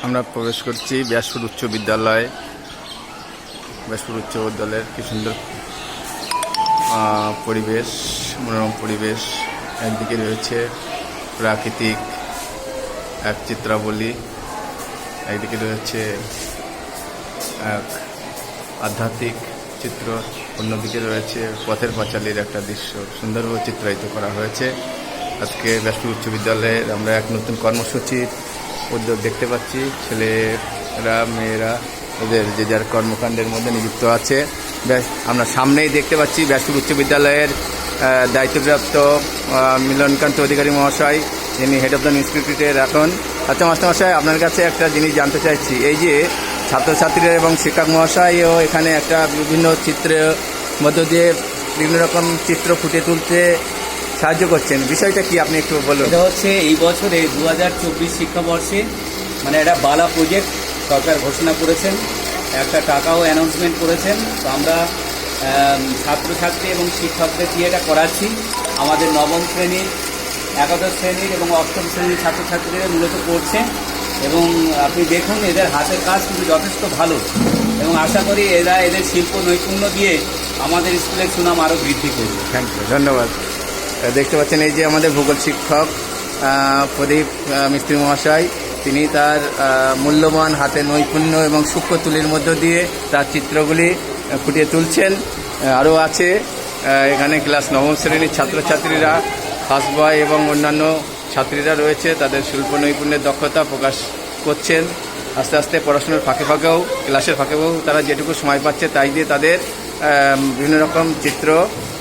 আমরা প্রবেশ করছি ব্যাসপুর উচ্চ বিদ্যালয়। ব্যাসপুর উচ্চ বিদ্যালয়ের কি সুন্দর পরিবেশ, মনোরম পরিবেশ। একদিকে রয়েছে প্রাকৃতিক এক চিত্রাবলী, একদিকে রয়েছে এক আধ্যাত্মিক চিত্র, অন্যদিকে রয়েছে পথের পাঁচালীর একটা দৃশ্য সুন্দরভাবে চিত্রায়িত করা হয়েছে। আজকে ব্যাসপুর উচ্চ বিদ্যালয়ের আমরা এক নতুন কর্মসূচির উদ্যোগ দেখতে পাচ্ছি। ছেলেরা মেয়েরা ওদের যে যার কর্মকাণ্ডের মধ্যে নিযুক্ত আছে। আমরা সামনেই দেখতে পাচ্ছি ব্যাসপুর উচ্চ বিদ্যালয়ের দায়িত্বপ্রাপ্ত মিলনকান্ত অধিকারী মহাশয়, যিনি হেড অফ দ্য ইনস্টিটিউটের এখন। আচ্ছা মাস্টারমশাই, আপনার কাছে একটা জিনিস জানতে চাইছি। এই যে ছাত্রছাত্রীরা এবং শিক্ষক মহাশয়ও এখানে একটা বিভিন্ন চিত্রের মধ্য দিয়ে বিভিন্ন রকম চিত্র ফুটিয়ে তুলতে সাহায্য করছেন, বিষয়টা কি আপনি একটু বলুন। এটা হচ্ছে এই বছরে 2024 শিক্ষাবর্ষে মানে একটা বালা প্রজেক্ট সরকার ঘোষণা করেছেন, একটা টাকাও অ্যানাউন্সমেন্ট করেছেন। তো আমরা ছাত্রছাত্রী এবং শিক্ষকদের দিয়ে এটা করাচ্ছি। আমাদের নবম শ্রেণীর, একাদশ শ্রেণীর এবং অষ্টম শ্রেণীর ছাত্রছাত্রীরা মূলত করছে এবং আপনি দেখুন এদের হাতের কাজ কিন্তু যথেষ্ট ভালো এবং আশা করি এরা এদের শিল্প নৈপুণ্য দিয়ে আমাদের স্কুলের সুনাম আরও বৃদ্ধি করবে। থ্যাংক ইউ, ধন্যবাদ। দেখতে পাচ্ছেন এই যে আমাদের ভূগোল শিক্ষক প্রদীপ মিস্ত্রি মহাশয়, তিনি তার মূল্যবান হাতে নৈপুণ্য এবং সূক্ষ্ম তুলির মধ্য দিয়ে তার চিত্রগুলি ফুটিয়ে তুলছেন। আরও আছে এখানে ক্লাস নবম শ্রেণীর ছাত্রছাত্রীরা, ফার্স্ট বয় এবং অন্যান্য ছাত্রীরা রয়েছে, তাদের শিল্প নৈপুণ্যের দক্ষতা প্রকাশ করছেন। আস্তে আস্তে পড়াশোনার ফাঁকে ফাঁকেও, ক্লাসের ফাঁকেও তারা যেটুকু সময় পাচ্ছে তাই দিয়ে তাদের বিভিন্ন রকম চিত্র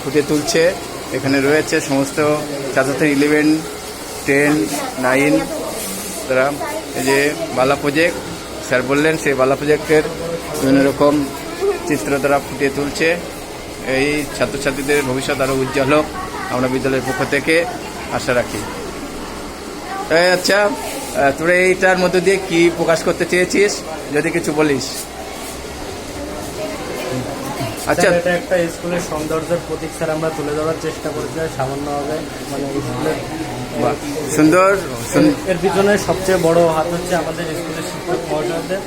ফুটিয়ে তুলছে। এখানে রয়েছে সমস্ত ছাত্রছাত্রী 11, 10, 9 তারা। এই যে বালা প্রজেক্ট স্যার বললেন, সেই বালা প্রজেক্টের বিভিন্ন রকম চিত্র তারা ফুটিয়ে তুলছে। এই ছাত্রছাত্রীদের ভবিষ্যৎ আরও উজ্জ্বল হোক আমরা বিদ্যালয়ের পক্ষ থেকে আশা রাখি। আচ্ছা, তোরা এইটার মধ্যে দিয়ে কি প্রকাশ করতে চেয়েছিস যদি কিছু বলিস। আচ্ছা, এটা একটা স্কুলের সৌন্দর্যের প্রতীক স্যার আমরা তুলে ধরার চেষ্টা করেছি সামান্যভাবে। মানে স্কুলের সুন্দর, এর পিছনে সবচেয়ে বড় হাত হচ্ছে আমাদের স্কুলের শিক্ষক মহাশয়দের।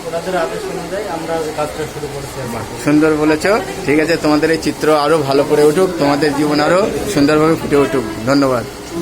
ওনাদের আদেশ অনুযায়ী আমরা কাজটা শুরু করেছি। সুন্দর বলেছ। ঠিক আছে, তোমাদের এই চিত্র আরও ভালো করে উঠুক, তোমাদের জীবন আরও সুন্দরভাবে ফুটে উঠুক। ধন্যবাদ।